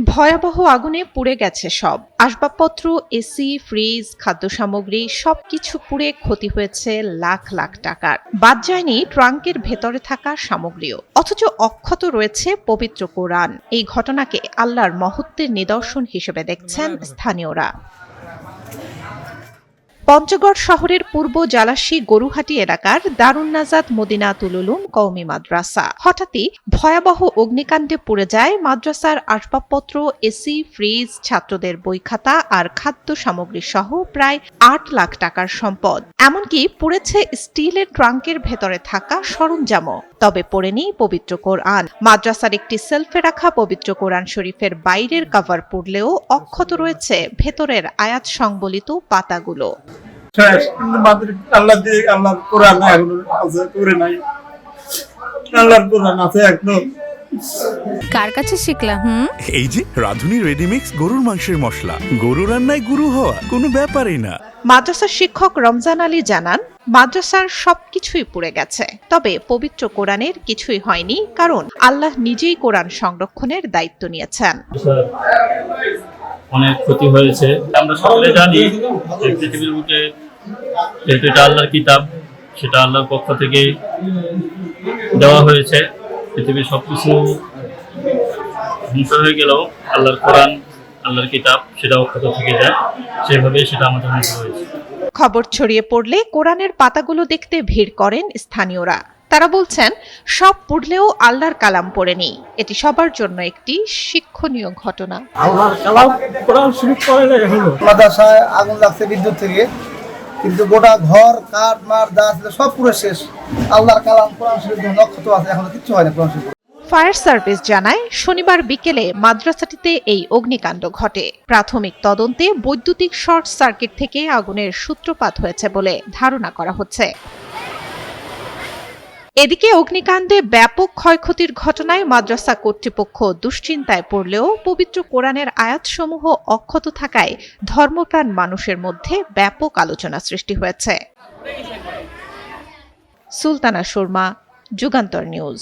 ভয়াবহ আগুনে পুড়ে গেছে সব আসবাবপত্র, এসি, ফ্রিজ, খাদ্য সামগ্রী সবকিছু পুড়ে ক্ষতি হয়েছে লাখ লাখ টাকার। বাদ যায়নি ট্রাঙ্কের ভেতরে থাকা সামগ্রীও। অথচ অক্ষত রয়েছে পবিত্র কোরআন। এই ঘটনাকে আল্লাহর মহত্বের নিদর্শন হিসেবে দেখছেন স্থানীয়রা। পঞ্চগড় শহরের পূর্ব জালাশী গরুহাটি এলাকার দারুন নাজাত মদিনাতুল উলুম কওমি মাদ্রাসা। হঠাৎই ভয়াবহ অগ্নিকাণ্ডে পুড়ে যায় মাদ্রাসার আসবাবপত্র, এসি, ফ্রিজ, ছাত্রদের বই খাতা আর খাদ্য সামগ্রী সহ প্রায় ৮ লাখ টাকার সম্পদ। এমনকি পুড়েছে স্টিলের ট্রাঙ্কের ভেতরে থাকা সরঞ্জামও। তবে পড়েনি পবিত্র কোরআন। মাদ্রাসার একটি সেলফে রাখা পবিত্র কোরআন শরীফের বাইরের কভার পুড়লেও অক্ষত রয়েছে ভেতরের আয়াত সংবলিত পাতাগুলো। কার কাছে শিখলা? এই যে রাধুনী রেডিমিক্স গরুর মাংসের মশলা। গরু রান্নায় গুরু হওয়া কোনো ব্যাপারই না। মাদ্রাসার শিক্ষক রমজান আলী জানান, মাদ্রাসার সবকিছুই পুড়ে গেছে, তবে পবিত্র কোরআনের কিছুই হয়নি, কারণ আল্লাহ নিজেই কোরআন সংরক্ষণের দায়িত্ব নিয়েছেন। অনেক ক্ষতি হয়েছে। আমরা সকলে জানি যে পৃথিবীর বুকে যেহেতু এটা আল্লাহর কিতাব, সেটা আল্লাহর পক্ষ থেকে দেওয়া হয়েছে। পৃথিবীর সবকিছু ধ্বংস হয়ে গেলেও আল্লাহর কোরআন, আল্লাহর কিতাব সেটা অক্ষত থেকে যায়। সেভাবেই সেটা আমাদের ধ্বংস হয়েছে। খবর ছড়িয়ে পড়লে কোরআনের পাতাগুলো দেখতে ভিড় করেন স্থানীয়রা। তারা বলছেন, সব পড়লেও আল্লাহর কালাম পড়েনি। এটি সবার জন্য একটি শিক্ষণীয় ঘটনা। আল্লাহর কালাম কোরআন শরীফ পড়ে হলো। মাদ্রাসায় আগুন লাগছে বিদ্যুৎ থেকে, কিন্তু গোটা ঘর কাঠ মার যা ছিল সব পুরো শেষ। আল্লাহর কালাম কোরআন শরীফ নক্ষত আছে, এখনো কিচ্ছু হয় না কোরআন শরীফ। ফায়ার সার্ভিস জানায়, শনিবার বিকেলে মাদ্রাসাটিতে এই অগ্নিকাণ্ড ঘটে। প্রাথমিক তদন্তে বৈদ্যুতিক শর্ট সার্কিট থেকে আগুনের সূত্রপাত হয়েছে বলে ধারণা করা হচ্ছে। এদিকে অগ্নিকাণ্ডে ব্যাপক ক্ষয়ক্ষতির ঘটনায় মাদ্রাসা কর্তৃপক্ষ দুশ্চিন্তায় পড়লেও পবিত্র কোরআনের আয়াতসমূহ অক্ষত থাকায় ধর্মপ্রাণ মানুষের মধ্যে ব্যাপক আলোচনা সৃষ্টি হয়েছে। সুলতানা শর্মা, যুগান্তর নিউজ।